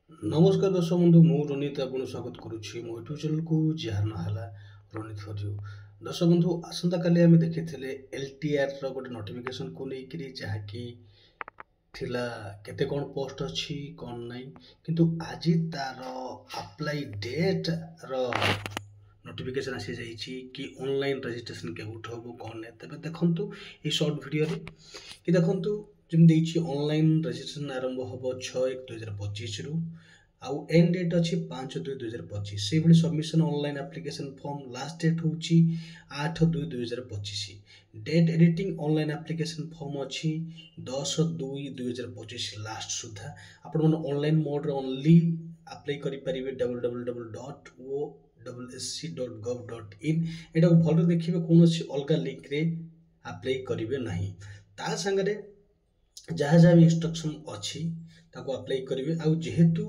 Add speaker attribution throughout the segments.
Speaker 1: नमस्कार दर्शक बंधु मु रनीत आपन स्वागत करुछि मो यूट्यूब चैनल को जार नहला रनीत फॉर यू। दर्शक बंधु आसंता काली आमे देखिथिले एलटीआर रो गोटे नोटिफिकेशन को लेकरी जहा कि थिला केते कोन पोस्ट अछि कोन नै किंतु आजि तार अप्लाई डेट रो नोटिफिकेशन आसी जाइछि कि ऑनलाइन रजिस्ट्रेशन के उठबो कोन नै तबे देखंतु ए शॉर्ट वीडियो रे कि देखंतु जम देछि ऑनलाइन रजिस्ट्रेशन आरंभ होबो 6/1/2025 रु आउ एंड डेट अछि 5/2/2025 से भली submission online application form last date होछि 8/2/2025 date editing online application form अछि 10/2/2025 लास्ट सुधा आपण मन ऑनलाइन मोड रे ओनली अप्लाई करि परिबे www.osc.gov.in एटा भलो देखिबे कोनोसी अलगा लिंक रे अप्लाई करिवे नाही ता संगरे जहाँ जहाँ भी इंस्ट्रक्शन अच्छी ताको अप्लाई करेंगे आउ जेहेतु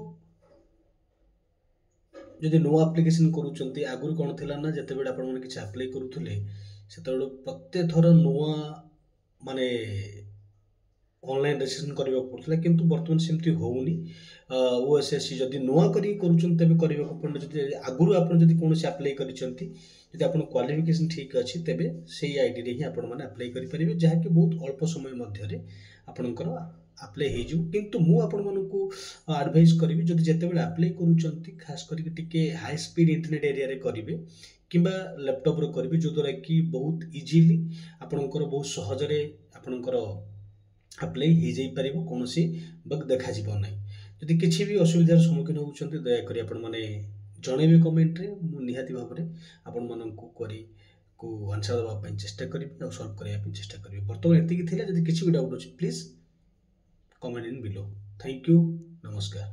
Speaker 1: जदि नो एप्लिकेशन करूचंती आगुर कोन थिला ना जते बेड आपण मन किछ अप्लाई करूथले सेतबेड प्रत्येक थर नुआ माने ऑनलाइन रजिस्ट्रेशन करबा पड़थला किंतु वर्तमान सेमती होउनी ओएसएससी जदि नुआ करी करूचंती तबे करबा को पड़न जदि आगुर आपण जदि कोनोसी अप्लाई करिसंती जदि आपण क्वालिफिकेशन ठीक अछि तबे सेही आईडी रे ही आपण माने अप्लाई करि परिबे जहा कि बहुत अल्प समय मध्य रे आपणकर अप्लाई हे जु किंतु मु आपण मन को एडवाइस करिवि जदि जते बेले अप्लाई करूचंती खास करी टिके हाई स्पीड इंटरनेट एरिया रे करिवे किंबा लैपटॉप रे करिवे जो द्वारा कि बहुत इजीली आपणकर बहुत सहज रे आपणकर अप्लाई हे जाई परिबो कोनोसी बग देखा जिवो नै जदि किछि भी असुविधार सम्मुखीन होउचंती दया करी आपण माने जणेबे कमेंट रे मु निहाती भाबरे आपण मन को करी को आंसर दबा ପାଇଁ चेष्टा करिबे और सॉल्व କରିବା ପାଇଁ चेष्टा करिबे वर्तमान एतिकी थिला जदि किछि भी डाउट अछि please comment in below thank you नमस्कार।